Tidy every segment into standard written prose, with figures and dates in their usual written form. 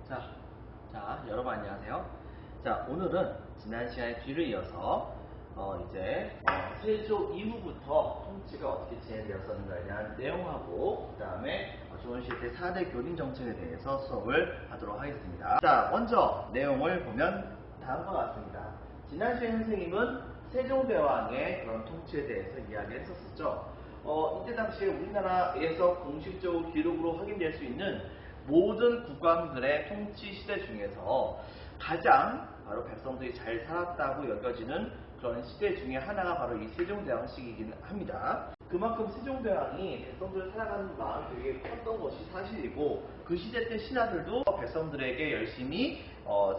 자, 여러분 안녕하세요. 자, 오늘은 지난 시간에 뒤를 이어서 세조 이후부터 통치가 어떻게 진행되었었는가에 대한 내용하고 그 다음에 조선시대 4대 교린 정책에 대해서 수업을 하도록 하겠습니다. 자, 먼저 내용을 보면 다음과 같습니다. 지난 시간에 선생님은 세종대왕의 그런 통치에 대해서 이야기를 했었죠. 이때 당시에 우리나라에서 공식적으로 기록으로 확인될 수 있는 모든 국왕들의 통치 시대 중에서 가장 바로 백성들이 잘 살았다고 여겨지는 그런 시대 중에 하나가 바로 이 세종대왕 시기이긴 합니다. 그만큼 세종대왕이 백성들을 살아가는 마음이 되게 컸던 것이 사실이고, 그 시대 때 신하들도 백성들에게 열심히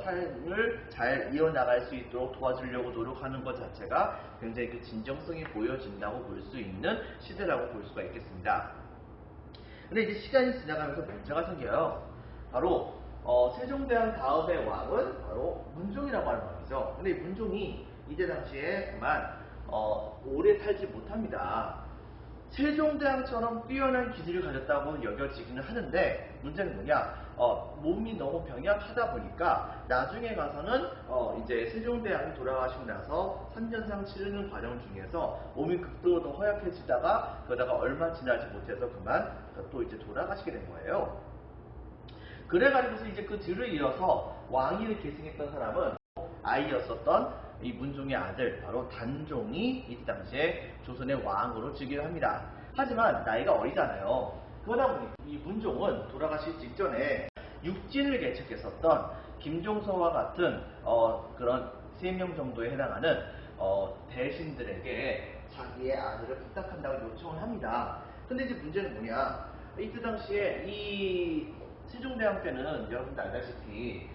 삶을 잘 이어나갈 수 있도록 도와주려고 노력하는 것 자체가 굉장히 그 진정성이 보여진다고 볼 수 있는 시대라고 볼 수가 있겠습니다. 근데 이제 시간이 지나가면서 문제가 생겨요. 바로 세종대왕 다음의 왕은 바로 문종이라고 하는 왕이죠. 근데 이 문종이 이때 당시에 그만 오래 살지 못합니다. 세종대왕처럼 뛰어난 기질을 가졌다고 여겨지기는 하는데, 문제는 뭐냐? 몸이 너무 병약하다 보니까 나중에 가서는 이제 세종대왕이 돌아가시고 나서 산전상 치르는 과정 중에서 몸이 극도로 허약해지다가 그러다가 얼마 지나지 못해서 그만 또 이제 돌아가시게 된 거예요. 그래가지고서 이제 그 뒤를 이어서 왕위를 계승했던 사람은 아이였었던 이 문종의 아들 바로 단종이 이 당시에 조선의 왕으로 즉위를 합니다. 하지만 나이가 어리잖아요. 그러다 보니 이 문종은 돌아가실 직전에 육진을 개척했었던 김종서와 같은 그런 3명 정도에 해당하는 대신들에게 자기의 아들을 부탁한다고 요청을 합니다. 근데 이제 문제는 뭐냐? 이때 당시에 이 세종대왕 때는 여러분들 알다시피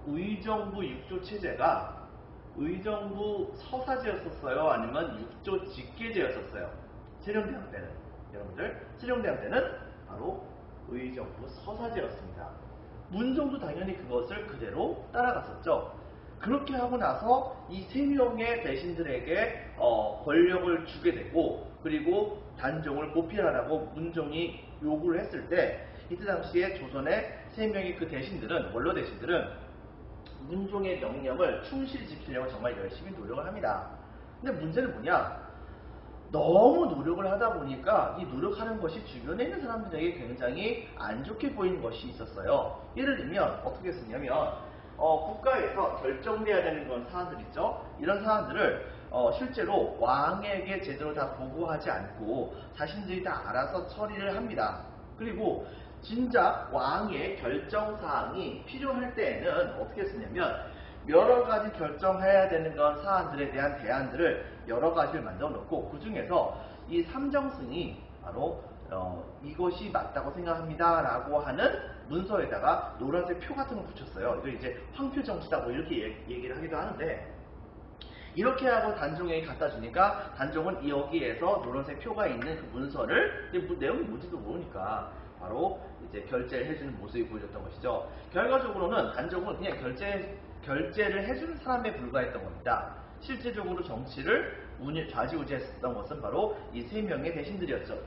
의정부 육조 체제가 의정부 서사제였었어요? 아니면 육조 직계제였었어요? 세종대왕 때는, 여러분들, 세종대왕 때는 바로 의정부 서사제였습니다. 문종도 당연히 그것을 그대로 따라갔었죠. 그렇게 하고 나서 이 3명의 대신들에게 권력을 주게 되고, 그리고 단종을 보필하라고 문종이 요구를 했을 때, 이때 당시에 조선의 3명의 그 대신들은, 원로 대신들은 문종의 명령을 충실히 지키려고 정말 열심히 노력을 합니다. 근데 문제는 뭐냐? 너무 노력을 하다 보니까 이 노력하는 것이 주변에 있는 사람들에게 굉장히 안 좋게 보이는 것이 있었어요. 예를 들면 어떻게 했었냐면 국가에서 결정돼야 되는 그런 사안들 있죠. 이런 사안들을 실제로 왕에게 제대로 다 보고하지 않고 자신들이 다 알아서 처리를 합니다. 그리고 진작 왕의 결정사항이 필요할 때에는 어떻게 했었냐면 여러 가지 결정해야 되는 그런 사안들에 대한 대안들을 여러 가지를 만들어 놓고, 그 중에서 이 삼정승이 바로 이것이 맞다고 생각합니다 라고 하는 문서에다가 노란색 표 같은 걸 붙였어요. 이걸 이제 황표 정치다 뭐 이렇게 얘기를 하기도 하는데, 이렇게 하고 단종에게 갖다 주니까 단종은 여기에서 노란색 표가 있는 그 문서를 내용이 뭔지도 모르니까 바로 이제 결제를 해주는 모습이 보여졌던 것이죠. 결과적으로는 단종은 그냥 결제를 해주는 사람에 불과했던 겁니다. 실제적으로 정치를 좌지우지했었던 것은 바로 이 3명의 대신들이었죠.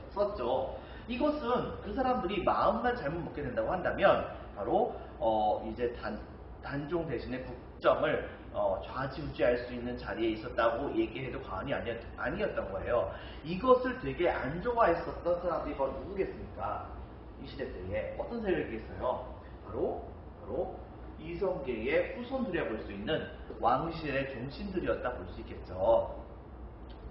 이것은 그 사람들이 마음만 잘못 먹게 된다고 한다면 바로 이제 단종 대신에 국정을 좌지우지할 수 있는 자리에 있었다고 얘기해도 과언이 아니었던 거예요. 이것을 되게 안 좋아했었던 사람들이 바로 누구겠습니까? 이 시대 때에 어떤 세력이겠어요? 바로 이성계의 후손들이라 볼 수 있는 왕실의 종신들이었다 볼 수 있겠죠.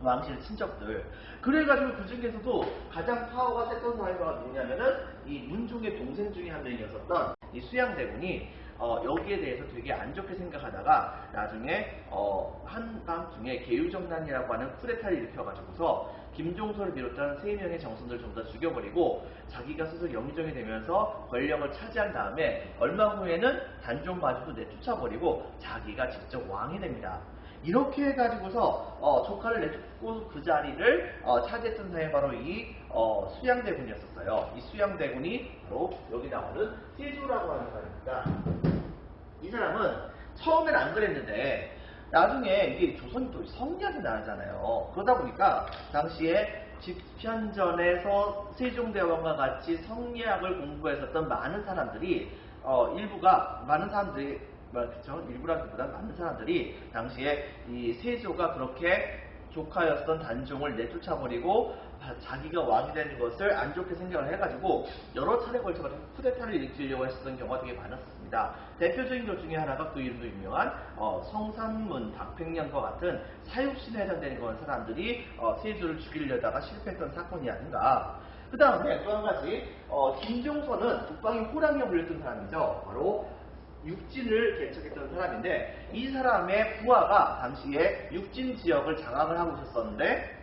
왕실 친척들. 그래가지고 그 중에서도 가장 파워가 셌던 사람이 누구냐면은 이 문종의 동생 중에 한 명이었었던 이 수양대군이 여기에 대해서 되게 안 좋게 생각하다가 나중에 한밤중에 계유정난이라고 하는 쿠데타를 일으켜가지고서 김종서를 비롯한 3명의 정선들을 전부 다 죽여버리고 자기가 스스로 영의정이 되면서 권력을 차지한 다음에 얼마 후에는 단종마저도 내쫓아버리고 자기가 직접 왕이 됩니다. 이렇게 해가지고서 조카를 내쫓고 그 자리를 차지했던 사람이 바로 이 수양대군이었었어요. 이 수양대군이 바로 여기 나오는 세조라고 하는 사람입니다. 이 사람은 처음엔 안 그랬는데 나중에 이게 조선이 또 성리학이 나잖아요. 그러다 보니까 당시에 집현전에서 세종대왕과 같이 성리학을 공부했었던 많은 사람들이 많은 사람들이 그렇죠? 일부라기보다 많은 사람들이 당시에 이 세조가 그렇게 조카였던 단종을 내쫓아버리고 자기가 왕이 되는 것을 안 좋게 생각을 해가지고 여러 차례 걸쳐서 쿠데타를 일으키려고 했었던 경우가 되게 많았습니다. 대표적인 것 중에 하나가 그 이름도 유명한 성산문 박팽령과 같은 사육신에 해당되는 그런 사람들이 세조를 죽이려다가 실패했던 사건이 아닌가. 그 다음에 또 한 가지 김종선은 북방의 호랑이에 물렸던 사람이죠. 바로 육진을 개척했던 사람인데 이 사람의 부하가 당시에 육진 지역을 장악을 하고 있었는데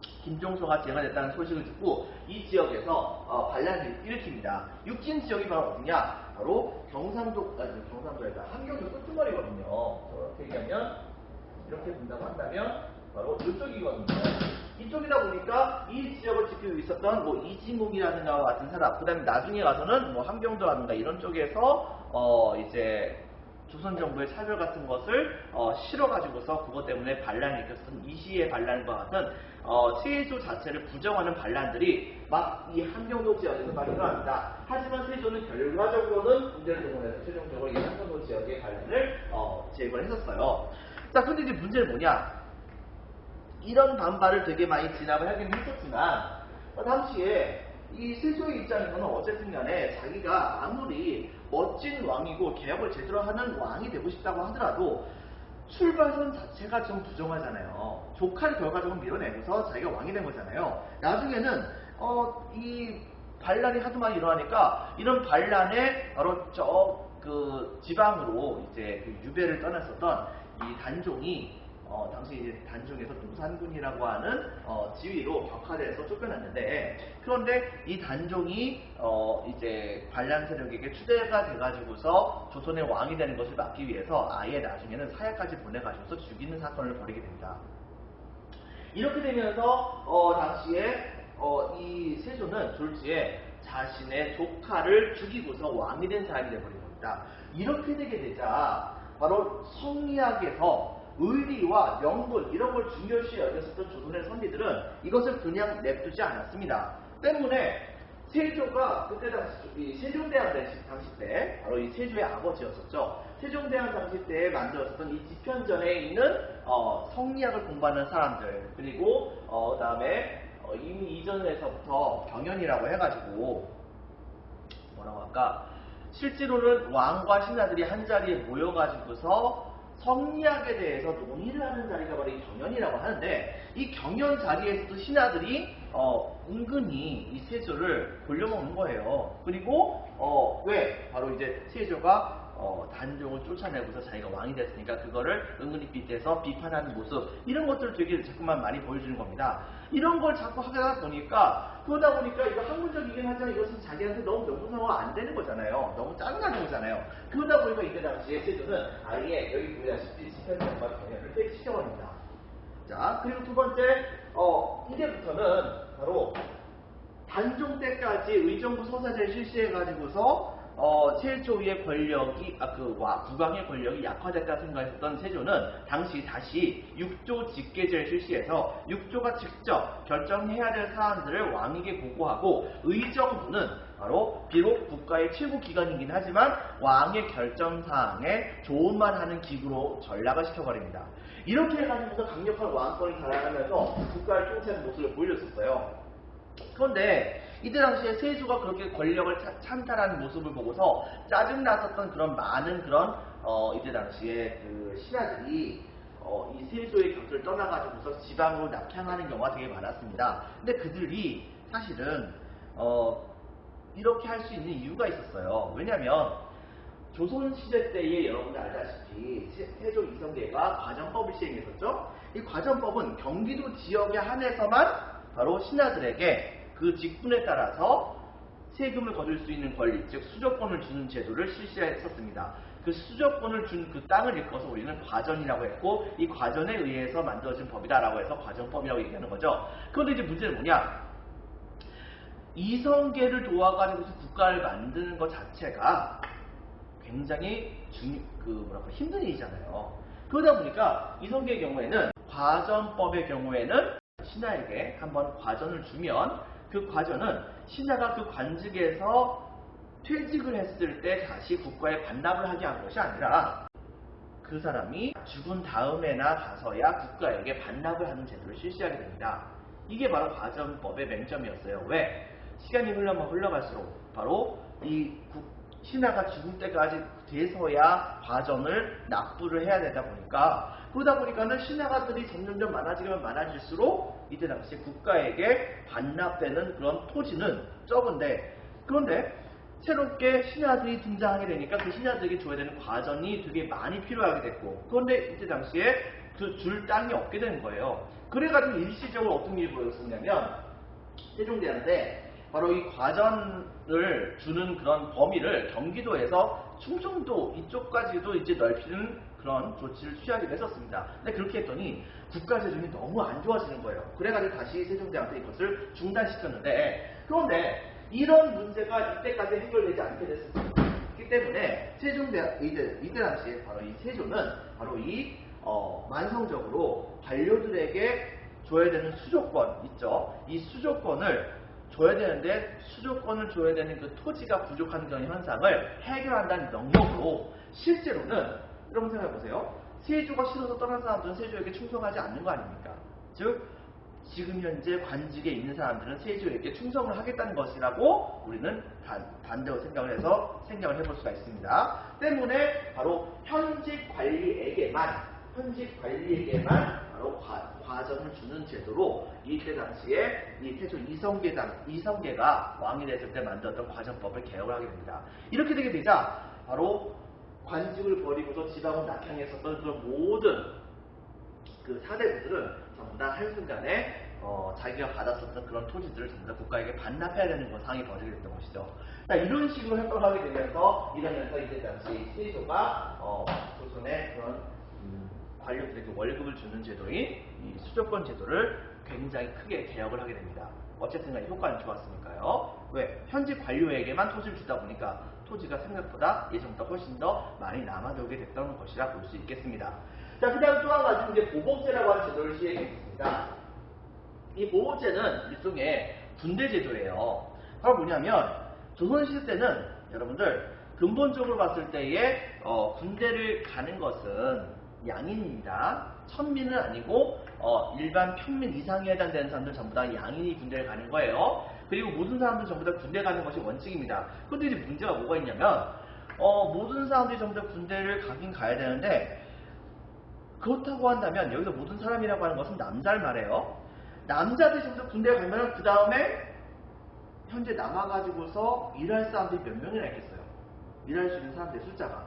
김종서가 제거됐다는 소식을 듣고 이 지역에서 반란을 일으킵니다. 육진 지역이 바로 어디냐? 바로 경상도에다 함경도 끝머리거든요. 어떻게 얘기하면 이렇게 본다고 한다면 바로 이쪽이거든요. 이쪽이다 보니까 이 지역을 지키고 있었던 뭐 이지묵이라든가 같은 사람, 그 다음에 나중에 가서는 뭐 함경도라든가 이런 쪽에서 이제 조선 정부의 차별 같은 것을 싫어가지고서 그것 때문에 반란을 일으켰던 이시의 반란과 같은 세조 자체를 부정하는 반란들이 막 이 함경도 지역에서 막 일어납니다. 하지만 세조는 결과적으로는 군대를 동원해서 최종적으로 이 함경도 지역의 반란을 제거를 했었어요. 자, 근데 이제 문제는 뭐냐? 이런 반발을 되게 많이 진압을 하긴 했었지만 당시에 이 세조의 입장에서는 어쨌든 간에 자기가 아무리 멋진 왕이고 개혁을 제대로 하는 왕이 되고 싶다고 하더라도 출발선 자체가 좀 부정하잖아요. 조카를 결과적으로 밀어내고서 자기가 왕이 된 거잖아요. 나중에는 이 반란이 하도 많이 일어나니까 이런 반란에 바로 그 지방으로 이제 그 유배를 떠났었던 이 단종이 당시 이제 단종에서 노산군이라고 하는 지위로 격화돼서 쫓겨났는데, 그런데 이 단종이 이제 반란 세력에게 추대가 돼가지고서 조선의 왕이 되는 것을 막기 위해서 아예 나중에는 사약까지 보내가지고서 죽이는 사건을 벌이게 됩니다. 이렇게 되면서 당시에 이 세조는 졸지에 자신의 조카를 죽이고서 왕이 된 사람이 되어버린 겁니다. 이렇게 되게 되자 바로 성리학에서 의리와 명분 이런 걸 중요시 여겼었던 조선의 선비들은 이것을 그냥 냅두지 않았습니다. 때문에 세조가 그때 당시 세종대왕 당시 때 바로 이 세조의 아버지였었죠. 세종대왕 당시 때에 만들었었던 이 집현전에 있는 성리학을 공부하는 사람들, 그리고 그다음에 이미 이전에서부터 경연이라고 해가지고 뭐라고 할까, 실제로는 왕과 신하들이 한 자리에 모여가지고서 성리학에 대해서 논의를 하는 자리가 바로 이 경연이라고 하는데, 이 경연 자리에서도 신하들이 은근히 이 세조를 돌려먹는 거예요. 그리고 왜? 바로 이제 세조가 단종을 쫓아내고서 자기가 왕이 됐으니까 그거를 은근히 빗대서 비판하는 모습, 이런 것들을 되게 자꾸만 많이 보여주는 겁니다. 이런 걸 자꾸 하다 보니까 이거 학문적이긴 하지만 이것은 자기한테 너무 명분상으로 안 되는 거잖아요. 너무 짜증나는 거잖아요. 그러다 보니까 이때 당시에 세조는 아예 여기 보다시피 집현전과 경연을 폐지시켜버립니다. 자, 그리고 두 번째, 이제부터는 바로 단종 때까지 의정부 서사제를 실시해가지고서 세조의 권력이 국왕의 권력이 약화됐다 생각했던 세조는 당시 다시 육조 직계제를 실시해서 육조가 직접 결정해야 될 사안들을 왕에게 보고하고, 의정부는 바로 비록 국가의 최고 기관이긴 하지만 왕의 결정 사항에 조언만 하는 기구로 전락을 시켜버립니다. 이렇게 해가지고서 강력한 왕권을 자랑하면서 국가를 통치하는 모습을 보여줬었어요. 그런데 이때 당시에 세조가 그렇게 권력을 찬탈하는 모습을 보고서 짜증났었던 그런 많은 그런 이때 당시에 그 신하들이 이 세조의 곁을 떠나가지고서 지방으로 낙향하는 경우가 되게 많았습니다. 근데 그들이 사실은 이렇게 할 수 있는 이유가 있었어요. 왜냐하면 조선시대 때에 여러분들 알다시피 세조 이성계가 과전법을 시행했었죠. 이 과전법은 경기도 지역에 한해서만 바로 신하들에게 그 직분에 따라서 세금을 거둘 수 있는 권리, 즉 수조권을 주는 제도를 실시했었습니다. 그 수조권을 준 그 땅을 일컬어서 우리는 과전이라고 했고, 이 과전에 의해서 만들어진 법이다라고 해서 과전법이라고 얘기하는 거죠. 그런데 이제 문제는 뭐냐? 이성계를 도와가지고서 국가를 만드는 것 자체가 굉장히 힘든 일이잖아요. 그러다 보니까 이성계의 경우에는 과전법의 경우에는 신하에게 한번 과전을 주면 그 과전은 신하가 그 관직에서 퇴직을 했을 때 다시 국가에 반납을 하게 한 것이 아니라 그 사람이 죽은 다음에나 가서야 국가에게 반납을 하는 제도를 실시하게 됩니다. 이게 바로 과전법의 맹점이었어요. 왜? 시간이 흘러갈수록 바로 이 신하가 죽을 때까지 돼서야 과전을 납부를 해야 되다 보니까 그러다 보니까는 신하가들이 점점점 많아지면 많아질수록 이때 당시 국가에게 반납되는 그런 토지는 적은데 그런데 새롭게 신하들이 등장하게 되니까 그 신하들에게 줘야 되는 과전이 되게 많이 필요하게 됐고 그런데 이때 당시에 그 줄 땅이 없게 된 거예요. 그래가지고 일시적으로 어떤 일이 벌어졌냐면 세종대왕때 바로 이 과전을 주는 그런 범위를 경기도에서 충청도 이쪽까지도 이제 넓히는 그런 조치를 취하기로 했었습니다. 근데 그렇게 했더니 국가 재정이 너무 안 좋아지는 거예요. 그래가지고 다시 세종대왕때 이것을 중단시켰는데 그런데 이런 문제가 이때까지 해결되지 않게 됐습니다. 그렇기 때문에 세종대왕 이때 당시에 바로 이 세조는 바로 이 만성적으로 관료들에게 줘야 되는 수조권 있죠. 이 수조권을 줘야 되는데 수조권을 줘야 되는 그 토지가 부족한 그런 현상을 해결한다는 명목으로 실제로는 여러분 생각해 보세요. 세조가 싫어서 떠난 사람들은 세조에게 충성하지 않는 거 아닙니까? 즉 지금 현재 관직에 있는 사람들은 세조에게 충성을 하겠다는 것이라고 우리는 반대로 생각을 해볼 수가 있습니다. 때문에 바로 현직 관리에게만 바로 과전을 주는 제도로 이때 당시에 이 태조 이성계가 왕이 됐을 때 만들었던 과전법을 개혁을 하게 됩니다. 이렇게 되게 되자 바로 관직을 버리고서 지방을 낙향했었던 그런 모든 그 사대부들은 전부 다 한순간에 자기가 받았었던 그런 토지들을 전부 다 국가에게 반납해야 되는 그런 상황이 벌어지게 됐던 것이죠. 이런 식으로 행동하게 되면서 이때 당시 세조가 조선의 그런 관료들에게 월급을 주는 제도인 이 수조권 제도를 굉장히 크게 개혁을 하게 됩니다. 어쨌든 간에 효과는 좋았으니까요. 왜? 현직 관료에게만 토지를 주다 보니까 토지가 생각보다 예전보다 훨씬 더 많이 남아돌게 됐던 것이라 볼 수 있겠습니다. 자, 그 다음 또 한 가지 이제 보복제라고 하는 제도를 시행했습니다. 이 보복제는 일종의 군대 제도예요. 바로 뭐냐면 조선시대 때는 여러분들 근본적으로 봤을 때에 군대를 가는 것은 양인입니다. 천민은 아니고 일반 평민 이상에 해당되는 사람들 전부 다 양인이 군대를 가는 거예요. 그리고 모든 사람들 전부 다 군대 가는 것이 원칙입니다. 그런데 이제 문제가 뭐가 있냐면 모든 사람들이 전부 다 군대를 가긴 가야 되는데 그렇다고 한다면 여기서 모든 사람이라고 하는 것은 남자를 말해요. 남자들이 전부 다 군대 가면 그 다음에 현재 남아가지고서 일할 사람들이 몇 명이나 있겠어요. 일할 수 있는 사람들의 숫자가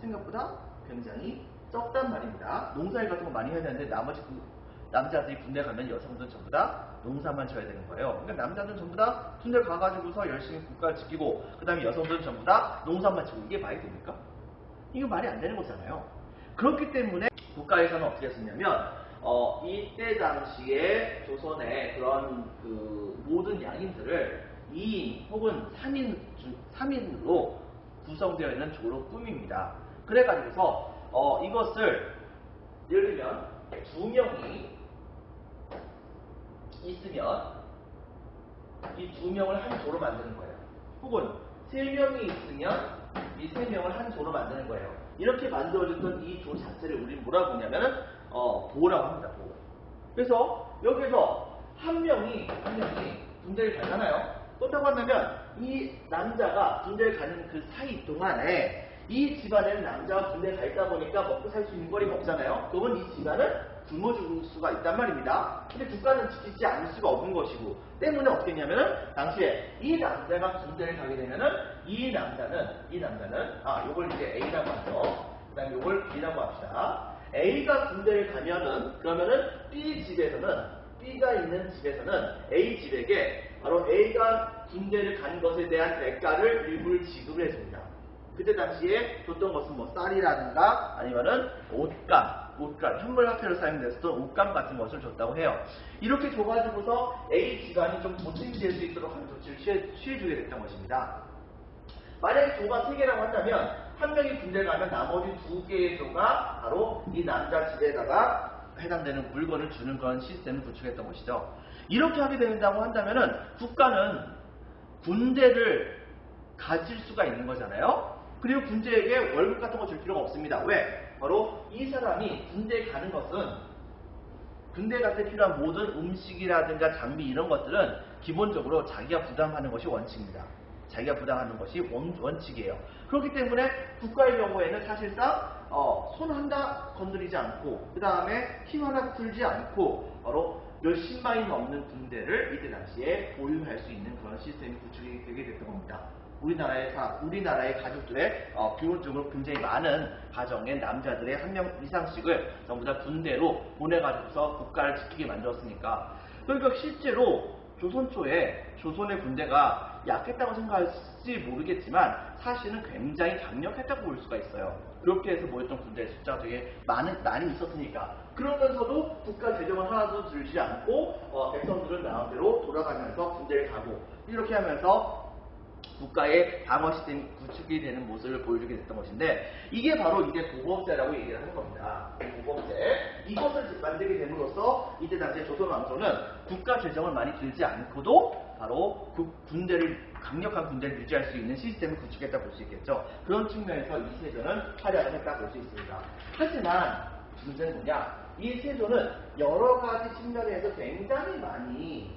생각보다 굉장히 적단 말입니다. 농사일 같은 거 많이 해야 되는데 나머지 남자들이 군대 가면 여성들은 전부 다 농사만 쳐야 되는 거예요. 그러니까 남자들은 전부 다 군대 가가지고서 열심히 국가를 지키고 그 다음에 여성들은 전부 다 농사만 치고 이게 말이 됩니까? 이거 말이 안 되는 거잖아요. 그렇기 때문에 국가에서는 어떻게 했었냐면 이때 당시에 조선의 그런 그 모든 양인들을 2인 혹은 3인으로 구성되어 있는 조로 꾸밉니다. 그래가지고서 이것을 예를 들면 2명이 있으면 이 2명을 한 조로 만드는 거예요. 혹은 3명이 있으면 이 3명을 한 조로 만드는 거예요. 이렇게 만들어졌던 이 조 자체를 우리는 뭐라고 하냐면은 보라고 합니다. 보. 그래서 여기서 한 명이 군대를 가잖아요. 그렇다고 한다면 이 남자가 군대를 가는 그 사이 동안에 이 집안에는 남자가 군대 가 있다 보니까 먹고 살 수 있는 거리가 없잖아요. 그러면 이 집안은 굶어 죽을 수가 있단 말입니다. 근데 국가는 지키지 않을 수가 없는 것이고 때문에 어떻게 했냐면은 당시에 이 남자가 군대를 가게 되면은 이 남자는 요걸 이제 A라고 하죠. 그 다음에 요걸 B라고 합시다. A가 군대를 가면은 그러면은 B가 있는 집에서는 A 집에게 바로 A가 군대를 간 것에 대한 대가를 일부를 지급을 해줍니다. 그때 당시에 줬던 것은 뭐 쌀이라든가 아니면은 옷감, 현물화폐로 사용됐었던 옷감 같은 것을 줬다고 해요. 이렇게 줘가지고서 A 집안이 좀 보탬될 수 있도록 하는 조치를 취해주게 됐던 것입니다. 만약에 조가 3개라고 한다면 한 명이 군대 가면 나머지 2개의 조가 바로 이 남자 집에다가 해당되는 물건을 주는 그런 시스템을 구축했던 것이죠. 이렇게 하게 된다고 한다면은 국가는 군대를 가질 수가 있는 거잖아요. 그리고 군대에게 월급 같은 거 줄 필요가 없습니다. 왜? 바로 이 사람이 군대에 가는 것은 군대 갈 때 필요한 모든 음식이라든가 장비 이런 것들은 기본적으로 자기가 부담하는 것이 원칙입니다. 자기가 부담하는 것이 원칙이에요. 그렇기 때문에 국가의 경우에는 사실상 손 하나 건드리지 않고 그 다음에 힘 하나 들지 않고 바로 몇십만이 넘는 군대를 이때 당시에 보유할 수 있는 그런 시스템이 구축이 되게 됐던 겁니다. 우리나라의 가족들의 기본적으로 굉장히 많은 가정의 남자들의 한 명 이상씩을 전부 다 군대로 보내가지고서 국가를 지키게 만들었으니까. 그러니까 실제로 조선 초에 조선의 군대가 약했다고 생각할지 모르겠지만 사실은 굉장히 강력했다고 볼 수가 있어요. 그렇게 해서 모였던 군대의 숫자가 되게 많이 있었으니까. 그러면서도 국가 재정을 하나도 들지 않고 백성들은 마음대로 돌아가면서 군대를 가고 이렇게 하면서 국가의 방어 시스템이 구축이 되는 모습을 보여주게 됐던 것인데 이게 바로 이게 고범제라고 얘기를 하는 겁니다. 고범제. 이것을 만들게 됨으로써 이때 당시에 조선 왕조는 국가 재정을 많이 들지 않고도 바로 강력한 군대를 유지할 수 있는 시스템을 구축했다 볼 수 있겠죠. 그런 측면에서 이 세조는 활약을 했다 볼 수 있습니다. 하지만 문제는 뭐냐? 이 세조는 여러 가지 측면에서 굉장히 많이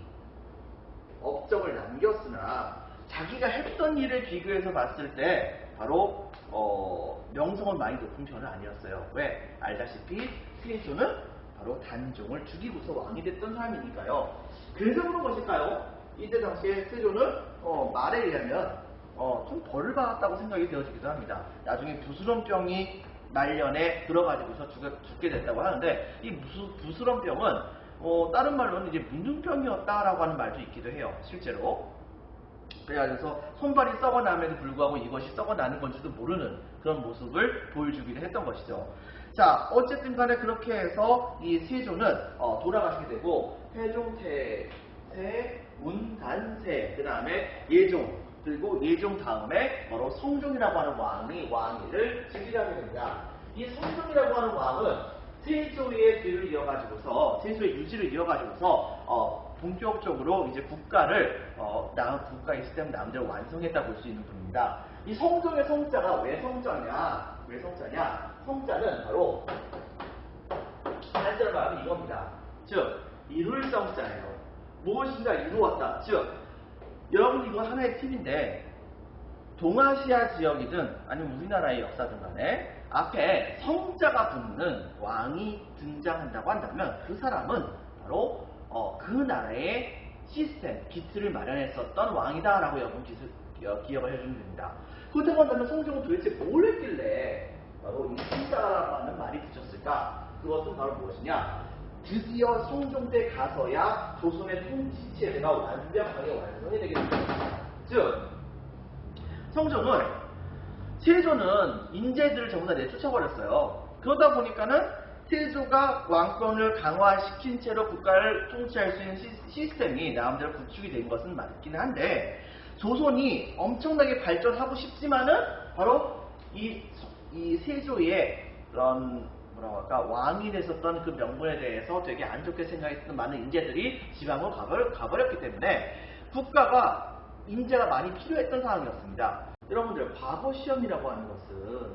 업적을 남겼으나 자기가 했던 일에 비교해서 봤을 때 바로 명성은 많이 높은 편은 아니었어요. 왜? 알다시피 세조는 바로 단종을 죽이고서 왕이 됐던 사람이니까요. 그래서 그런 것일까요? 이때 당시에 세조는 말에 의하면 좀 벌을 받았다고 생각이 되어지기도 합니다. 나중에 부스럼병이 말년에 들어가지고서 죽게 됐다고 하는데 이 부스럼병은 다른 말로는 이제 문둥병이었다라고 하는 말도 있기도 해요. 실제로. 그래서 손발이 썩어남에도 불구하고 이것이 썩어나는 건지도 모르는 그런 모습을 보여주기도 했던 것이죠. 자, 어쨌든 간에 그렇게 해서 이 세조는 돌아가시게 되고 태종태, 운단세, 그 다음에 예종, 그리고 예종 다음에 바로 성종이라고 하는 왕위를 즉위하게 됩니다. 이 성종이라고 하는 왕은 세조의 뒤를 이어가지고서 세조의 유지를 이어가지고서 본격적으로 이제 국가의 시스템 나름대로 완성했다 볼 수 있는 분입니다. 이 성종의 성자가 왜 성자냐? 성자는 바로 한자로 말하면 이겁니다. 즉 이룰 성자예요. 무엇인가 이루었다. 즉 여러분 이거 하나의 팁인데 동아시아 지역이든 아니면 우리나라의 역사든 간에 앞에 성자가 붙는 왕이 등장한다고 한다면 그 사람은 바로 그 나라의 시스템, 기틀을 마련했었던 왕이다라고 여러분 기억을 해주면 됩니다. 그렇다고 한다면 성종은 도대체 뭘 했길래 바로 이 성자라고 하는 말이 붙였을까? 그것은 바로 무엇이냐? 드디어 성종 때 가서야 조선의 통치 체제가 완벽하게 완성이 되게 됩니다. 즉 세조는 인재들을 전부 다 내쫓아버렸어요. 그러다 보니까는 세조가 왕권을 강화시킨 채로 국가를 통치할 수 있는 시스템이 나름대로 구축이 된 것은 맞긴 한데 조선이 엄청나게 발전하고 싶지만은 바로 이 세조의 그런 왕이 됐었던 그 명분에 대해서 되게 안 좋게 생각했던 많은 인재들이 지방으로 가버렸기 때문에 국가가 인재가 많이 필요했던 상황이었습니다. 여러분들 과거 시험이라고 하는 것은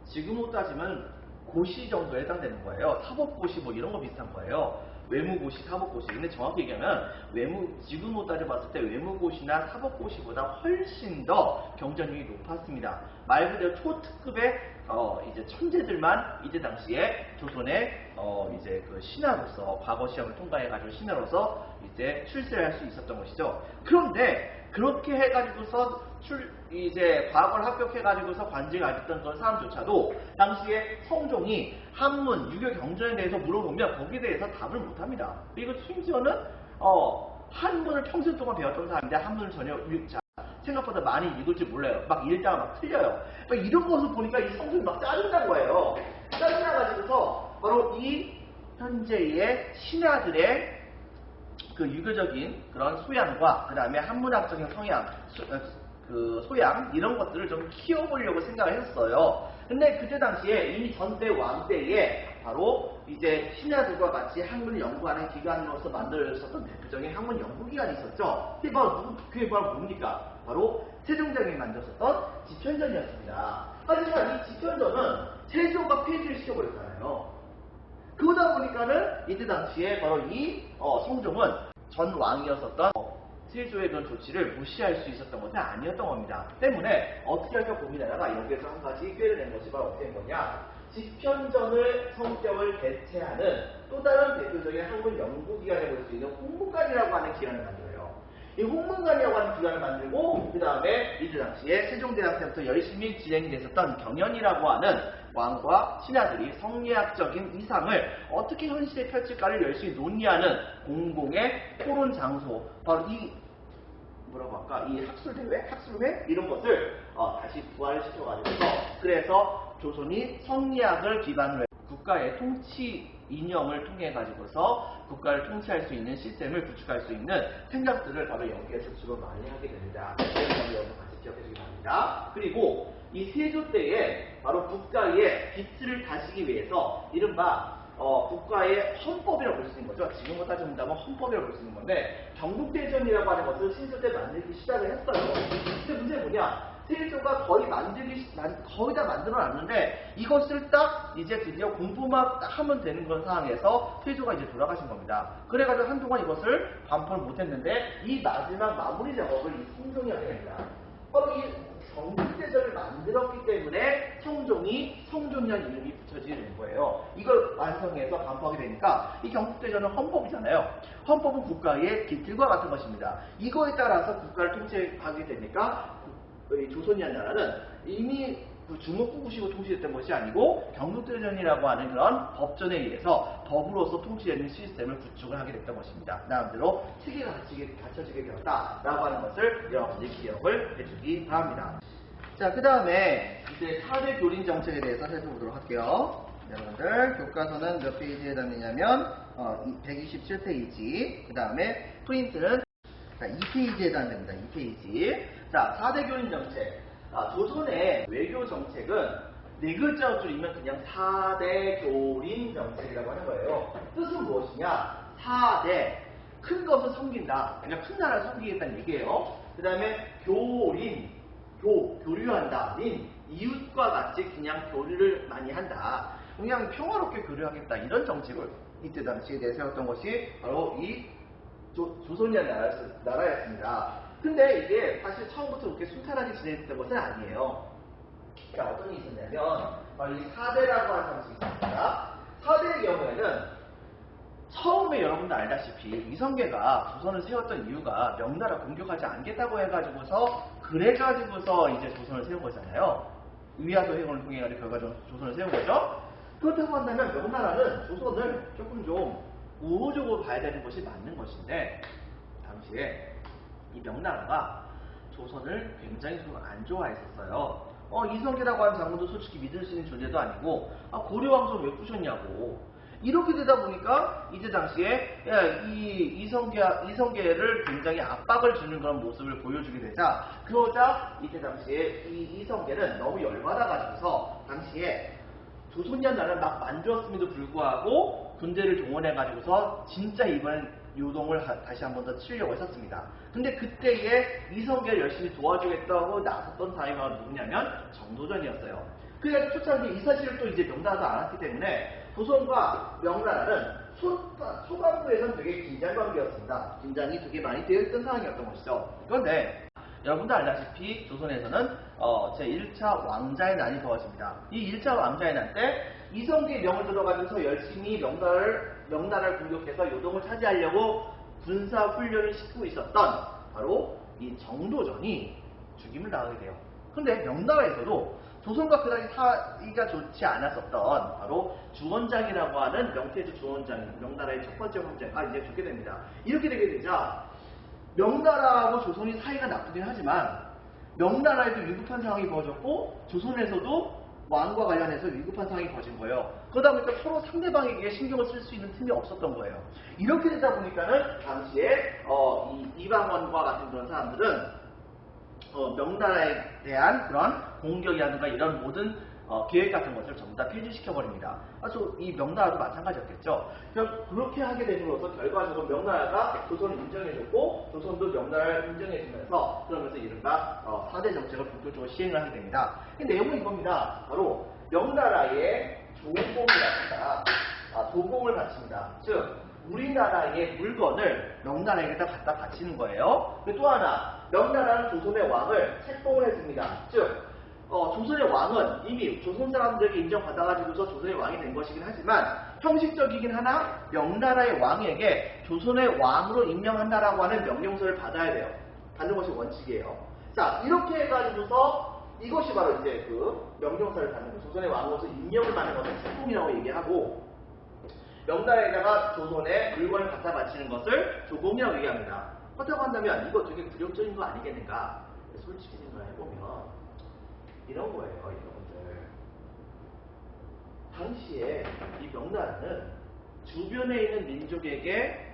지금으로 따지면 고시 정도에 해당되는 거예요. 사법고시 뭐 이런 거 비슷한 거예요. 외무고시, 사법고시. 근데 정확히 얘기하면 지금으로 따져봤을 때 외무고시나 사법고시보다 훨씬 더 경쟁력이 높았습니다. 말 그대로 초특급의 이제 천재들만 이때 당시에 조선의 이제 그 신하로서 과거 시험을 통과해가지고 신하로서 이제 출세를 할 수 있었던 것이죠. 그런데 그렇게 해가지고서 이제 과거를 합격해가지고서 관직을 가졌던 그런 사람조차도 당시에 성종이 한문, 유교 경전에 대해서 물어보면 거기에 대해서 답을 못합니다. 그리고 심지어는 한문을 평생 동안 배웠던 사람인데 한문을 전혀 생각보다 많이 읽을 줄 몰라요. 막 읽다가 막 틀려요. 그러니까 이런 것을 보니까 이 성종이 막 짜증난 거예요. 짜증나가지고서 바로 이 현재의 신하들의 그 유교적인 그런 소양과 그 다음에 한문학적인 성향, 그 소양 이런 것들을 좀 키워보려고 생각을 했어요. 근데 그때 당시에 이미 전대 왕 때에 바로 이제 신하들과 같이 학문을 연구하는 기관으로서 만들어졌던 대표적인 학문 연구기관이 있었죠. 그게 바로 뭡니까? 바로 세종대왕이 만들었던 집현전이었습니다. 하지만 이 집현전은 세조가 폐지를 시켜버렸잖아요. 그러다 보니까는 이때 당시에 바로 이 성종은 전 왕이었었던 세조의 그런 조치를 무시할 수 있었던 것은 아니었던 겁니다. 때문에 어떻게 할까 고민하다가 여기에서 한 가지 꾀를 낸 것이 바로 어떻게 된 거냐. 집현전을 성격을 대체하는 또 다른 대표적인 학문 연구기관에 볼 수 있는 홍문관이라고 하는 기관을 만들어요. 이 홍문관이라고 하는 기관을 만들고 그 다음에 이때 당시에 세종대왕 때부터 열심히 진행이 됐었던 경연이라고 하는 왕과 신하들이 성리학적인 이상을 어떻게 현실에 펼칠까를 열심히 논의하는 공공의 토론 장소, 바로 이 뭐라고 할까? 이 학술대회? 학술회? 이런 것을 다시 부활시켜가지고서 그래서 조선이 성리학을 기반으로 해서 국가의 통치 이념을 통해 가지고서 국가를 통치할 수 있는 시스템을 구축할 수 있는 생각들을 바로 여기에서 주로 많이 하게 됩니다. 이런 점을 여러분 같이 기억해 주시기 바랍니다. 그리고 이 세조 때에 바로 국가의 기틀을 다시기 위해서 이른바 국가의 헌법이라고 볼 수 있는 거죠. 지금부터 따져본다면 헌법이라고 볼 수 있는 건데 경국대전이라고 하는 것을 신조 때 만들기 시작을 했어요. 근데 문제는 뭐냐? 세조가 거의 다 만들어놨는데 이것을 딱 이제 드디어 공부만 딱 하면 되는 그런 상황에서 세조가 이제 돌아가신 겁니다. 그래가지고 한동안 이것을 반포를 못했는데 이 마지막 마무리 작업을 이 성종이 하게 됩니다. 바로 이 경국대전을 만들었기 때문에 성종이라는 이름이 붙여지는 거예요. 이걸 완성해서 반포하게 되니까 이 경국대전은 헌법이잖아요. 헌법은 국가의 기틀과 같은 것입니다. 이거에 따라서 국가를 통치하게 되니까 조선이라는 나라는 이미 중국구구식으로 통치됐던 것이 아니고 경국대전이라고 하는 그런 법전에 의해서 법으로서 통치되는 시스템을 구축을 하게 됐던 것입니다. 나름대로 체계가 갖춰지게 되었다라고 하는 것을 여러분들이 기억을 해주기 바랍니다. 자, 그 다음에 이제 4대 교린 정책에 대해서 살펴보도록 할게요. 여러분들 교과서는 몇 페이지에 해당되냐면 127페이지. 그 다음에 프린트는 2페이지에 해당됩니다. 2페이지. 자, 4대 교린 정책. 조선의 외교 정책은 네 글자로 줄이면 그냥 4대 교린 정책이라고 하는 거예요. 뜻은 무엇이냐? 4대. 큰 것을 섬긴다. 그러니까 큰 나라를 섬기겠다는 얘기예요. 그 다음에 교린. 교류한다. 린. 이웃과 같이 그냥 교류를 많이 한다. 그냥 평화롭게 교류하겠다. 이런 정책을 이때 당시에 내세웠던 것이 바로 이 조선이라는 나라였습니다. 근데 이게 사실 처음부터 그렇게 순탄하게 진행됐던 것은 아니에요. 그러니까 어떤 일이 있었냐면 바로 이 4대라고 하는 방식이 있습니다. 4대의 경우에는 처음에 여러분도 알다시피 이성계가 조선을 세웠던 이유가 명나라 공격하지 않겠다고 해가지고서 그래가지고서 이제 조선을 세운 거잖아요. 위화도 해군을 통해 가지고 결과적으로 조선을 세운 거죠. 그렇다고 한다면 명나라는 조선을 조금 좀 우호적으로 봐야 되는 것이 맞는 것인데 당시에 이 명나라가 조선을 굉장히 좀 안 좋아했었어요. 이성계라고 하는 장군도 솔직히 믿을 수 있는 존재도 아니고 고려왕조를 왜 부셨냐고. 이렇게 되다 보니까 이제 당시에 이성계를 굉장히 압박을 주는 그런 모습을 보여주게 되자 그러자 이때 당시에 이 이성계는 너무 열받아가지고서 당시에 조선이라는 나라를 막 만들었음에도 불구하고 군대를 동원해가지고서 진짜 이번엔 요동을 다시 한 번 더 치려고 했었습니다. 근데 그때에 이성계를 열심히 도와주겠다고 나섰던 사람이 누구냐면 정도전이었어요. 그래서 초창기 이 사실을 또 이제 명나라도 알았기 때문에 조선과 명나라는 소관부에서는 되게 긴장 관계였습니다. 긴장이 되게 많이 되어 있던 상황이었던 것이죠. 그런데 여러분도 알다시피 조선에서는 제1차 왕자의 난이 벌어집니다. 이 1차 왕자의 난 때 이성계의 명을 들어가면서 열심히 명나라를 공격해서 요동을 차지하려고 군사 훈련을 시키고 있었던 바로 이 정도전이 죽임을 당하게 돼요. 근데 명나라에서도 조선과 그다지 사이가 좋지 않았었던 바로 주원장이라고 하는 명태조 주원장이 명나라의 첫 번째 황제가 이제 죽게 됩니다. 이렇게 되게 되자 명나라하고 조선이 사이가 나쁘긴 하지만 명나라에도 위급한 상황이 벌어졌고 조선에서도 왕과 관련해서 위급한 상황이 벌어진 거예요. 그러다 보니까 서로 상대방에게 신경을 쓸 수 있는 틈이 없었던 거예요. 이렇게 되다 보니까는 당시에 이 이방원과 같은 그런 사람들은 명나라에 대한 그런 공격이라든가 이런 모든 계획 같은 것을 전부 다 폐지시켜버립니다. 이 명나라도 마찬가지였겠죠. 그렇게 하게 됨으로써 결과적으로 명나라가 조선을 인정해줬고 조선도 명나라를 인정해주면서 그러면서 이른바 4대 정책을 본격적으로 시행을 하게 됩니다. 내용은 이겁니다. 바로 명나라의 조공이라든가 도공을 바칩니다. 즉 우리나라의 물건을 명나라에게다 갖다 바치는 거예요. 또 하나 명나라는 조선의 왕을 책봉을 해줍니다. 즉 조선의 왕은 이미 조선 사람들에게 인정받아가지고서 조선의 왕이 된 것이긴 하지만 형식적이긴 하나 명나라의 왕에게 조선의 왕으로 임명한다라고 하는 명령서를 받아야 돼요. 받는 것이 원칙이에요. 자, 이렇게 해가지고서 이것이 바로 이제 그 명령서를 받는 거, 조선의 왕으로서 임명을 받는 것을 책봉이라고 얘기하고 명나라에다가 조선의 물건을 갖다 바치는 것을 조공이라고 얘기합니다. 그렇다고 한다면 이거 되게 굴욕적인 거 아니겠는가? 솔직히 생각해보면 이런 거예요, 여러분들. 당시에 이 명나라는 주변에 있는 민족에게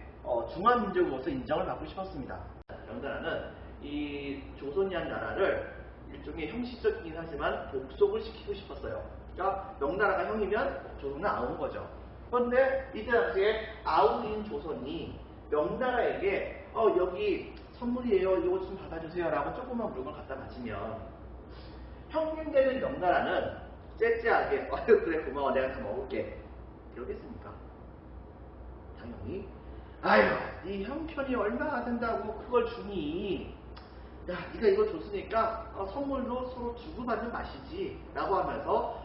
중화민족으로서 인정을 받고 싶었습니다. 명나라는 이 조선이라는 나라를 일종의 형식적이긴 하지만 복속을 시키고 싶었어요. 그러니까 명나라가 형이면 조선은 아우인 거죠. 그런데 이때 당시에 아우인 조선이 명나라에게 여기 선물이에요, 이거 좀 받아주세요 라고 조그만 물건 갖다 바치면 형님 되는 명나라는 째째하게 그래 고마워 내가 다 먹을게 이러겠습니까? 당연히 아유 네 형편이 얼마나 된다고 그걸 주니 야 네가 이거 줬으니까 선물로 서로 주고받는 맛이지 라고 하면서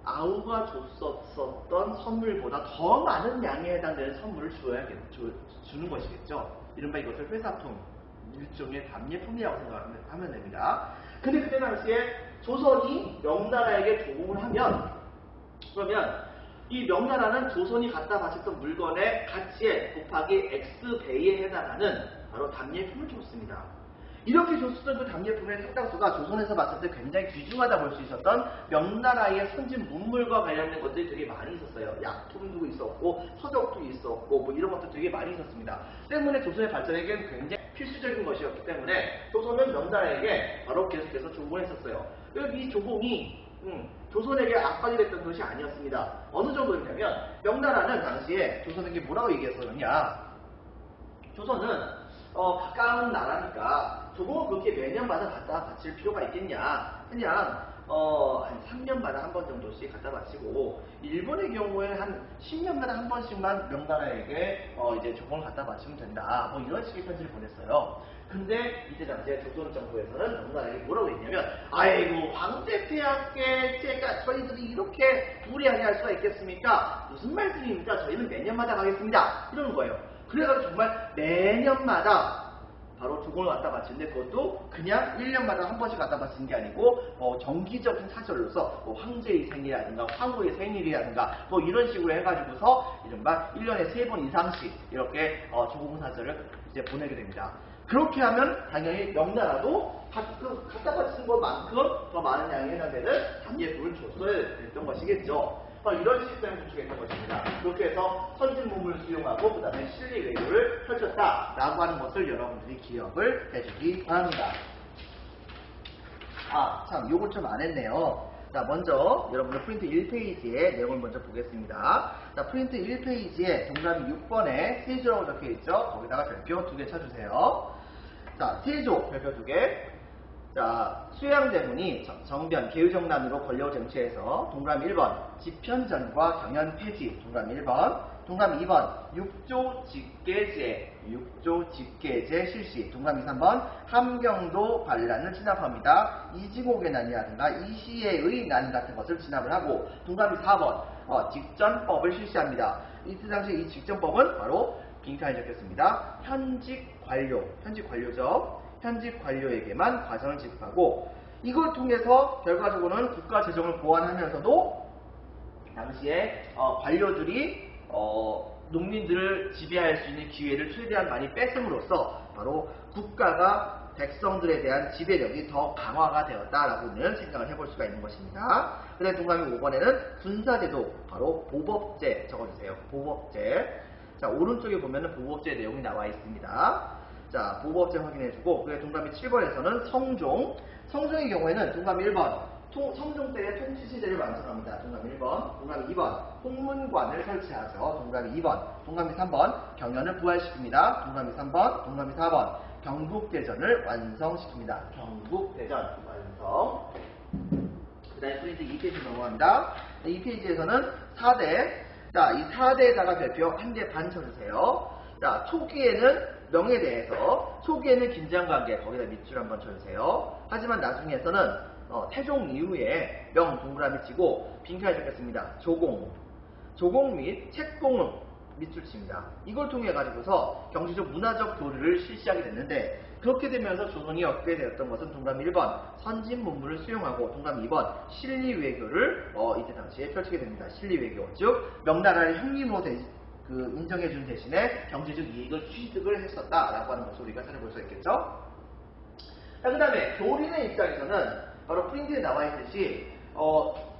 아우가 줬었던 선물보다 더 많은 양에 해당되는 선물을 주는 것이겠죠. 이른바 이것을 회사품, 일종의 답례품이라고 생각하면 됩니다. 근데 그때 당시에 조선이 명나라에게 조공을 하면 그러면 이 명나라는 조선이 갖다 바쳤던 물건의 가치에 곱하기 X배에 해당하는 바로 답례품을 줬습니다. 이렇게 줬었던 그 답례품의 상당수가 조선에서 봤을 때 굉장히 귀중하다 볼 수 있었던 명나라의 선진 문물과 관련된 것들이 되게 많이 있었어요. 약품도 있었고 서적도 있었고 뭐 이런 것도 되게 많이 있었습니다. 때문에 조선의 발전에게는 굉장히 필수적인 것이었기 때문에 조선은 명나라에게 바로 계속해서 조공을 했었어요. 이 조공이 조선에게 악관이 됐던 것이 아니었습니다. 어느 정도였냐면 명나라는 당시에 조선에게 뭐라고 얘기했었느냐, 조선은 가까운 나라니까 조공을 그렇게 매년마다 갖다 바칠 필요가 있겠냐, 그냥 한 3년마다 한 번 정도씩 갖다 바치고 일본의 경우에는 한 10년마다 한 번씩만 명나라에게 이제 조공을 갖다 바치면 된다, 뭐 이런 식의 편지를 보냈어요. 근데 이때 당시에 조선 정부에서는 명나라에게 뭐라고 했냐면 아이고 황제 폐하께 저희들이 이렇게 무리하게 할 수가 있겠습니까? 무슨 말씀입니까? 저희는 매년마다 가겠습니다 이러는 거예요. 그래가지고 정말 매년마다 바로 조공을 갖다 바치는데 그것도 그냥 1년마다 한 번씩 갖다 바치는 게 아니고 정기적인 사절로서 황제의 생일이라든가 황후의 생일이라든가 뭐 이런 식으로 해가지고서 이른바 1년에 3번 이상씩 이렇게 조공 사절을 이제 보내게 됩니다. 그렇게 하면 당연히 명나라도 갖다 바치는 것만큼 더 많은 양에 해당되는 답례품을 줬어야 됐던 것이겠죠. 이런 시스템을 구축했던 것입니다. 그렇게 해서 선진문물을 수용하고 그 다음에 실리 외교를 펼쳤다라고 하는 것을 여러분들이 기억을 해주기 바랍니다. 참 요걸 좀 안 했네요. 자, 먼저 여러분들 프린트 1페이지의 내용을 먼저 보겠습니다. 자, 프린트 1페이지에 동그라미 6번에 세조라고 적혀있죠. 거기다가 별표 2개 쳐주세요. 자, 세조 별표 2개. 자, 수양대군이 정변, 계유정난으로 권력 쟁취해서 동그라미 1번 집현전과 경연 폐지, 동그라미 1번, 동그라미 2번 6조 집계제 실시, 동그라미 3번 함경도 반란을 진압합니다. 이징옥의 난이라든가 이시애의 난 같은 것을 진압을 하고, 동그라미 4번 직전법을 실시합니다. 이때 당시 이 직전법은 바로 빈칸에 적혔습니다. 현직 관료죠. 현직 관료에게만 과정을 지급하고, 이걸 통해서 결과적으로는 국가 재정을 보완하면서도 당시에 관료들이 농민들을 지배할 수 있는 기회를 최대한 많이 뺏음으로써 바로 국가가 백성들에 대한 지배력이 더 강화가 되었다라고는 생각을 해볼 수가 있는 것입니다. 그 다음에 동그라미 5번에는 군사제도, 바로 보법제 적어주세요. 보법제. 자, 오른쪽에 보면은 보법제 내용이 나와 있습니다. 자, 보호법제 확인해주고, 그게 동그라미 7번에서는 성종. 성종의 경우에는 동그라미 1번, 성종 때의 통치시대를 완성합니다. 동그라미 1번. 동그라미 2번, 홍문관을 설치하죠. 동그라미 2번. 동그라미 3번, 경연을 부활시킵니다. 동그라미 3번. 동그라미 4번, 경국대전을 완성시킵니다. 경국대전 완성. 그 다음에 프린트 2페이지 넘어갑니다. 2페이지에서는 4대. 자, 이 4대에다가 별표 1개 반 쳐주세요. 자, 초기에는 명에 대해서, 초기에는 긴장관계, 거기다 밑줄 한번 쳐주세요. 하지만 나중에서는 태종 이후에 명 동그라미 치고 빈칸을 적겠습니다. 조공 및 책공은 밑줄 칩니다. 이걸 통해 가지고서 경제적 문화적 교류를 실시하게 됐는데, 그렇게 되면서 조선이 얻게 되었던 것은 동그라미 1번 선진 문물을 수용하고, 동그라미 2번 실리 외교를 이때 당시에 펼치게 됩니다. 실리 외교, 즉 명나라의 형님으로 인정해준 대신에 경제적 이익을 취득을 했었다라고 하는 것을 우리가 찾아볼 수 있겠죠. 자, 그 다음에 교린의 입장에서는 바로 프린트에 나와 있듯이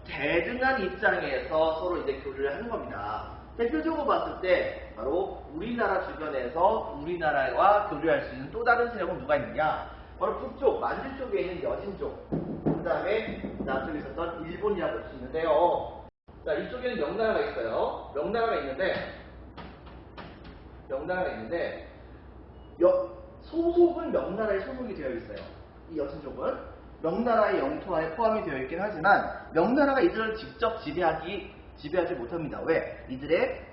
대등한 입장에서 서로 이제 교류를 하는 겁니다. 대표적으로 봤을 때 바로 우리나라 주변에서 우리나라와 교류할 수 있는 또 다른 세력은 누가 있느냐? 바로 북쪽 만주 쪽에 있는 여진족, 그 다음에 남쪽에 있었던 일본이라고 볼 수 있는데요. 자, 이쪽에는 명나라가 있어요. 명나라가 있는데 소속은 명나라에 소속이 되어 있어요. 이 여진족은 명나라의 영토하에 포함이 되어 있긴 하지만 명나라가 이들을 직접 지배하지 못합니다. 왜? 이들의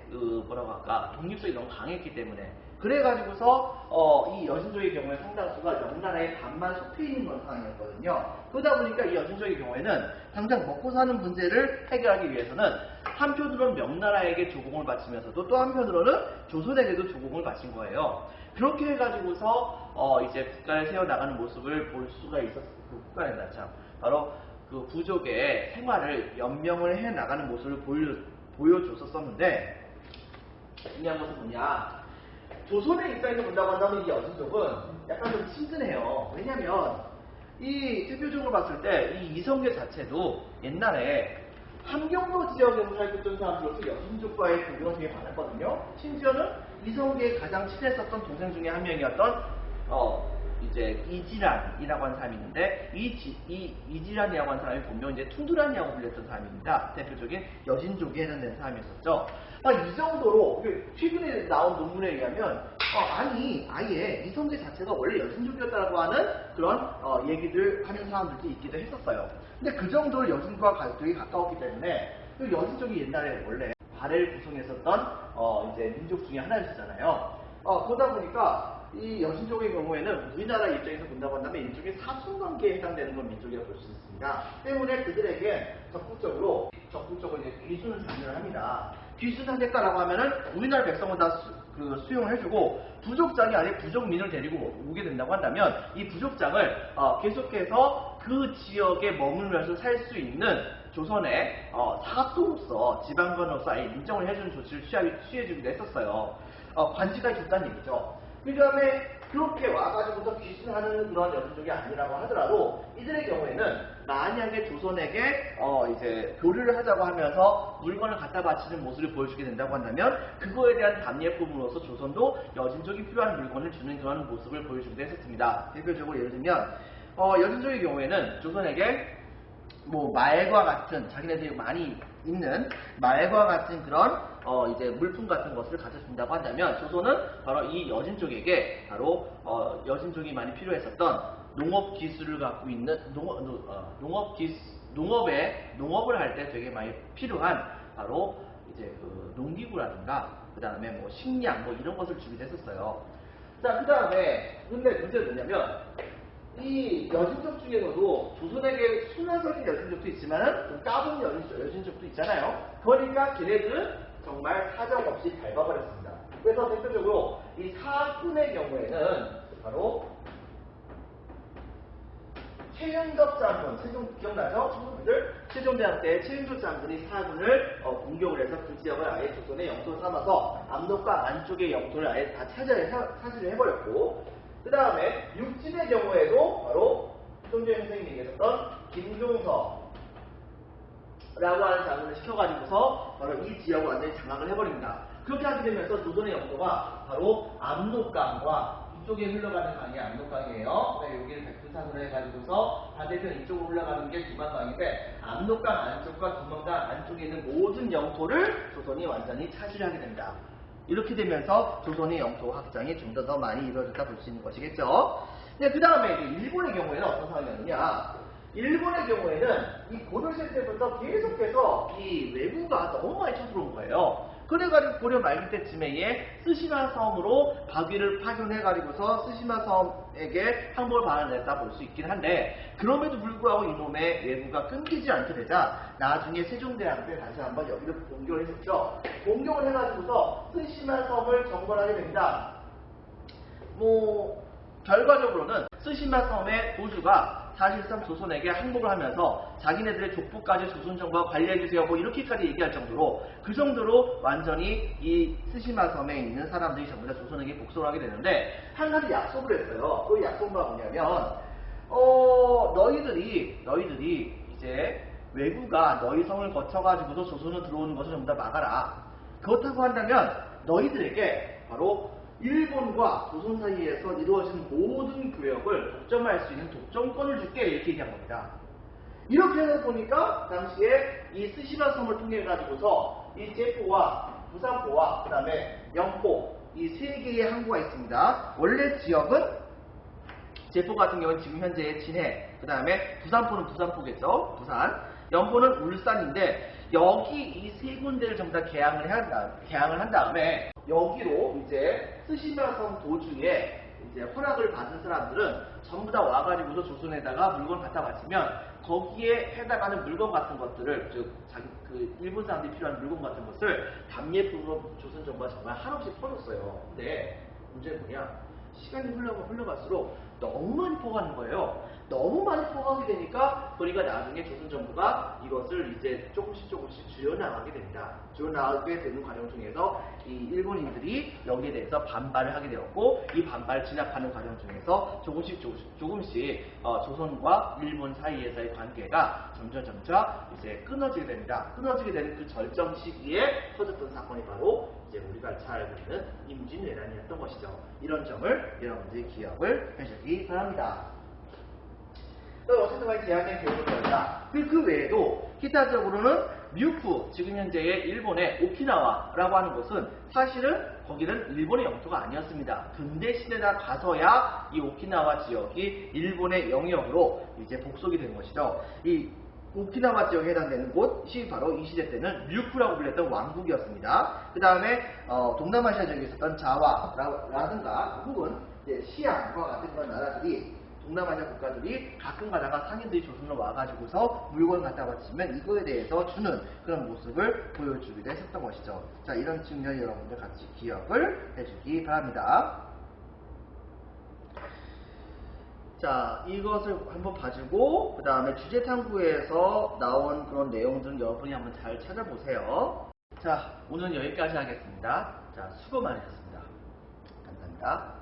독립성이 너무 강했기 때문에. 그래가지고서 이 여진족의 경우에 상당수가 명나라의 반만 속해 있는 그런 상황이었거든요. 그러다 보니까 이 여진족의 경우에는 당장 먹고 사는 문제를 해결하기 위해서는 한편으로는 명나라에게 조공을 바치면서도 또 한편으로는 조선에게도 조공을 바친 거예요. 그렇게 해가지고서 이제 국가를 세워나가는 모습을 볼 수가 있었어요. 국가랜다 참. 바로 그 부족의 생활을 연명을 해 나가는 모습을 보여줬었는데, 중요한 것은 뭐냐? 조선의 입장에서 본다고 한다면 이 여진족은 약간 좀 친근해요. 왜냐면 이 대표적으로 봤을 때 이 이성계 자체도 옛날에 함경도 지역에서 살고 있던 사람들로서 여진족과의 교류가 되게 많았거든요. 심지어는 이성계에 가장 친했었던 동생 중에 한 명이었던 이제 이지란이라고 하는 사람이 있는데, 이지란이라고 하는 사람이 본명 이제 퉁두란이라고 불렸던 사람입니다. 대표적인 여진족에 해당되는 사람이었었죠. 이 정도로 최근에 나온 논문에 의하면 아예 이성계 자체가 원래 여진족이었다고 하는 그런 얘기들 하는 사람들도 있기도 했었어요. 근데 그 정도로 여진과 되게 가까웠기 때문에 여진족이 옛날에 원래 발해를 구성했었던 이제 민족 중에 하나였잖아요. 그러다 보니까 이 여진족의 경우에는 우리나라 입장에서 본다고 한다면 일종의 사순관계에 해당되는 건 민족이라고 볼 수 있습니다. 때문에 그들에게 적극적으로 이제 귀순을 장려를 합니다. 귀순하겠다라고 하면은 우리나라 백성은 다 수용을 해주고, 부족장이 아니라 부족민을 데리고 오게 된다고 한다면 이 부족장을 계속해서 그 지역에 머물면서 살 수 있는 조선의 사도로서, 지방관으로서 아예 인정을 해주는 조치를 취해주기도 했었어요. 관직까지 줬다는 얘기죠. 그 다음에 그렇게 와가지고서 귀순하는 그런 여진족이 아니라고 하더라도 이들의 경우에는 만약에 조선에게 이제 교류를 하자고 하면서 물건을 갖다 바치는 모습을 보여주게 된다고 한다면 그거에 대한 답례품으로서 조선도 여진족이 필요한 물건을 주는 그런 모습을 보여주기도 했었습니다. 대표적으로 예를 들면 여진족의 경우에는 조선에게 말과 같은, 자기네들이 많이 있는 말과 같은 그런 이제 물품 같은 것을 갖춰준다고 한다면 한다면 조선은 바로 이 여진족에게 바로 여진족이 많이 필요했었던 농업 기술을 갖고 있는 농업을 할 때 되게 많이 필요한 바로 이제 농기구라든가 그 다음에 식량 이런 것을 주기도 했었어요. 자, 그 다음에 근데 문제는 뭐냐면 이 여진족 중에서도 조선에게 순화적인 여진족도 있지만은 좀 까분 여진족도 있잖아요. 그러니까 걔네들은 정말 사정없이 밟아버렸습니다. 그래서 대표적으로 이 사군의 경우에는 바로 최윤덕 장군, 기억나죠? 친구들? 세종대왕 때 최윤덕 장군이 사군을 공격을 해서 그 지역을 아예 조선의 영토로 삼아서 압록강 안쪽의 영토를 아예 다 차지를 해버렸고, 그 다음에 육진의 경우에도 바로 손재현 선생님이 얘기했었던 김종서라고 하는 장군을 시켜가지고서 바로 이 지역을 완전히 장악을 해버립니다. 그렇게 하게 되면서 조선의 영토가 바로 압록강과 북쪽에 흘러가는 강이 압록강이에요. 네, 여기를 백두산으로 해가지고서 반대편 이쪽으로 흘러가는 게 두만강인데 압록강 안쪽과 두만강 안쪽에 있는 모든 영토를 조선이 완전히 차지하게 됩니다. 이렇게 되면서 조선의 영토 확장이 좀 더 많이 이루어졌다 볼 수 있는 것이겠죠. 네, 그 다음에 이제 일본의 경우에는 어떤 상황이었느냐. 일본의 경우에는 이 고려시대 때부터 계속해서 이 외구가 너무 많이 쳐들어온 거예요. 그래가지고 고려 말기 때쯤에 스시마 섬으로 박위를 파견해가지고서 스시마 섬에게 항복을 받아냈다 볼 수 있긴 한데, 그럼에도 불구하고 이놈의 외구가 끊기지 않게 되자 나중에 세종대왕 때 다시 한번 여기를 공격을 했었죠. 공격을 해가지고서 스시마 섬을 정벌하게 됩니다. 결과적으로는 스시마 섬의 도주가 사실상 조선에게 항복을 하면서 자기네들의 족보까지 조선 정부가 관리해주세요 이렇게까지 얘기할 정도로, 그 정도로 완전히 이 스시마 섬에 있는 사람들이 전부 다 조선에게 복수를 하게 되는데, 한 가지 약속을 했어요. 그 약속은 뭐냐면 너희들이 이제 외구가 너희 성을 거쳐가지고서 조선으로 들어오는 것을 전부 다 막아라. 그렇다고 한다면 너희들에게 바로 일본과 조선 사이에서 이루어진 모든 교역을 독점할 수 있는 독점권을 줄게, 이렇게 얘기한 겁니다. 이렇게 해서 보니까 당시에 이 스시마 섬을 통해 가지고서 이 제포와 부산포와 그 다음에 영포, 이 세 개의 항구가 있습니다. 원래 지역은 제포 같은 경우는 지금 현재의 진해, 그 다음에 부산포는 부산포겠죠, 부산. 영포는 울산인데 여기 이 세 군데를 전부 다 개항을 한 다음에 여기로 이제 스시마섬 도중에 이제 허락을 받은 사람들은 전부 다 와가지고서 조선에다가 물건 갖다 바치면 거기에 해당하는 물건 같은 것들을, 즉 일본 사람들이 필요한 물건 같은 것을 답례품으로 조선 정부가 정말 한없이 퍼줬어요. 근데 문제는 뭐냐? 시간이 흘러갈수록 너무 많이 퍼가는 거예요. 너무 많이 퍼가게 되니까 그러니까 나중에 조선 정부가 이것을 이제 조금씩 줄여나가게 됩니다. 줄여나가게 되는 과정 중에서 이 일본인들이 여기에 대해서 반발을 하게 되었고, 이 반발 진압하는 과정 중에서 조금씩 조선과 일본 사이에서의 관계가 점점 이제 끊어지게 됩니다. 끊어지게 되는 그 절정 시기에 터졌던 사건이 바로 이제 우리가 잘 알고 있는 임진왜란이었던 것이죠. 이런 점을 여러분들이 기억을 해주시기 바랍니다. 어쨌든 간에 제한된 교육을 배웠다. 그 외에도 기타적으로는 뮤프, 지금 현재의 일본의 오키나와라고 하는 곳은 사실은 거기는 일본의 영토가 아니었습니다. 근대 시대나 가서야 이 오키나와 지역이 일본의 영역으로 이제 복속이 된 것이죠. 이 오키나와 지역에 해당되는 곳이 바로 이 시대 때는 뮤프라고 불렸던 왕국이었습니다. 그 다음에 동남아시아 지역에 있었던 자와라든가 혹은 시암과 같은 그런 나라들이, 동남아시아 국가들이 가끔 가다가 상인들이 조선으로 와가지고서 물건을 갖다 바치면 이거에 대해서 주는 그런 모습을 보여주기도 했었던 것이죠. 자, 이런 측면 여러분들 같이 기억을 해주기 바랍니다. 자, 이것을 한번 봐주고 그 다음에 주제탐구에서 나온 그런 내용들은 여러분이 한번 잘 찾아보세요. 자, 오늘은 여기까지 하겠습니다. 자, 수고 많으셨습니다. 감사합니다.